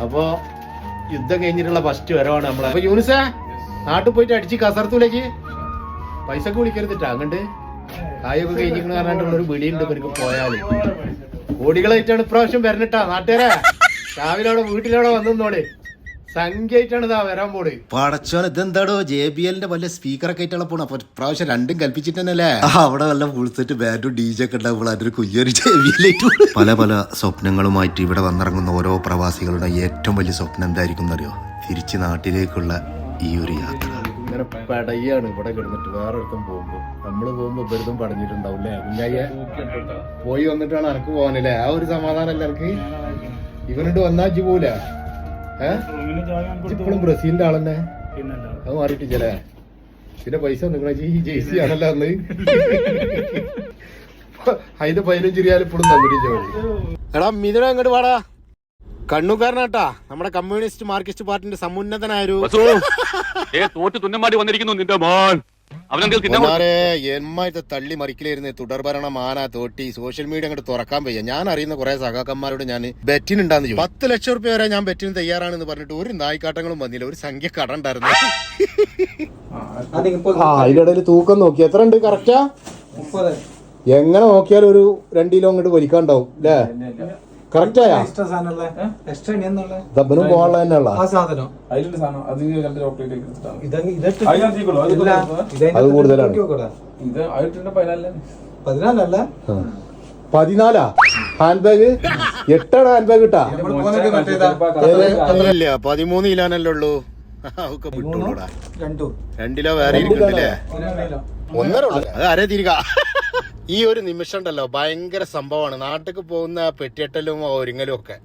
അപ്പൊ യുദ്ധം കഴിഞ്ഞിട്ടുള്ള ഫസ്റ്റ് വരവാണ് നമ്മളെ. അപ്പൊ യൂനിസേ നാട്ടിൽ പോയിട്ട് അടിച്ച് കസർത്തൂലേക്ക് പൈസക്ക് വിളിക്കരുതിട്ടാ. അങ്ങണ്ട് കായൊക്കെ കഴിഞ്ഞിരിക്കണ പറഞ്ഞിട്ടുള്ള ഒരു വിളിയുണ്ട് എനിക്ക് പോയാല്. കോടികളായിട്ടാണ് ഇപ്രാവശ്യം വരണിട്ടാ നാട്ടുകാരെ. രാവിലെ അവിടെ വീട്ടിലവിടെ വന്നോളെ സംഖ്യയായിട്ടാണ് ഇതാ വരാൻ പോട്. പടച്ചോൻ ഇതെന്താടോ JBLന്റെ വലിയ സ്പീക്കറൊക്കെ ആയിട്ടുള്ള പോണ. അപ്പൊ പ്രാവശ്യം രണ്ടും കൽപ്പിച്ചിട്ട് തന്നെയല്ലേ. അവിടെ നല്ല ഫുൾ സെറ്റ് ബാൻഡും DJ ഒക്കെ ഉണ്ടാകുമ്പോൾ അതിന്റെ കുഞ്ഞൊരു JBL പല പല സ്വപ്നങ്ങളുമായിട്ട് ഇവിടെ വന്നിറങ്ങുന്ന ഓരോ പ്രവാസികളുടെ ഏറ്റവും വലിയ സ്വപ്നം എന്തായിരിക്കും എന്നറിയോ? തിരിച്ച് നാട്ടിലേക്കുള്ള ഈ ഒരു യാത്ര. ഇങ്ങനെ പടയാണ് ഇവിടെ കിടന്നിട്ട് വേറെ ഒരുത്തം പോകുമ്പോ. നമ്മള് പോകുമ്പോ ഇവരുതും പടഞ്ഞിട്ടുണ്ടാവും അല്ലേ? പോയി വന്നിട്ടാണ് എനക്ക് പോകാനല്ലേ? ആ ഒരു സമാധാനല്ല എനിക്ക്. ഇവനോട് വന്നാ ഇജ്ജ് പോല ഇപ്പോഴും ബ്രസീലിന്റെ ആളെന്നെ അത് മാറിയിട്ടില്ലേ? പിന്നെ പൈസ നിങ്ങളെ ഈ ജേഴ്സി ആണല്ലോ അന്ന്. അതിന്റെ 15 റിയാൽ ഇപ്പോഴും തന്നിട്ട്. എടാ മിഥുന അങ്ങോട്ട് പാടാ. കണ്ണൂക്കാരനാട്ടാ. നമ്മുടെ കമ്മ്യൂണിസ്റ്റ് മാർക്സിസ്റ്റ് പാർട്ടിന്റെ സമുന്നതനായൊരു തോറ്റ് തുന്നമാടി വന്നിരിക്കുന്നു നിന്റെ മോൻ. എന്മായിട്ട് തള്ളി മറിക്കലായിരുന്നു തുടർഭരണ മാന തോട്ടി. സോഷ്യൽ മീഡിയ അങ്ങോട്ട് തുറക്കാൻ വയ്യ. ഞാൻ അറിയുന്ന കുറെ സഹാക്കന്മാരോട് ഞാൻ ബെറ്റിനുണ്ടാന്ന് ചോദിച്ചു. 10 ലക്ഷം റുപ്യ വരെ ഞാൻ ബെറ്റിന് തയ്യാറാണെന്ന് പറഞ്ഞിട്ട് ഒരു നായ്ക്കാട്ടങ്ങളും വന്നില്ല. ഒരു സംഖ്യ കട ഉണ്ടായിരുന്നു. അതിനിടയിൽ തൂക്കം നോക്കി എത്ര ഉണ്ട് കറക്റ്റാ? എങ്ങനെ നോക്കിയാലും ഒരു 2 കിലോ അങ്ങോട്ട് വലിക്കാണ്ടാവും അല്ലേ? കറക്റ്റായാ? ദബനും പോകാനുള്ള തന്നെയുള്ള അത് കൂടുതലാണ്. 14 ഹാൻഡ് ബാഗ് 8 ഹാൻഡ് ബാഗ് കിട്ടാ. 13 കിലോനല്ലേ ഉള്ളൂ. ഒക്കെ വിട്ടൂടാ. 2 കിലോ വേറെ ഇരിക്കണ്ടല്ലേ? 1.5 ഉള്ളു. അത് ആരേ തിരിക. ഈ ഒരു നിമിഷം ഉണ്ടല്ലോ ഭയങ്കര സംഭവമാണ്. നാട്ടിലേക്ക് പോകുന്ന പെട്ടിയെട്ടലും ഒരുങ്ങലും ഒക്കെ.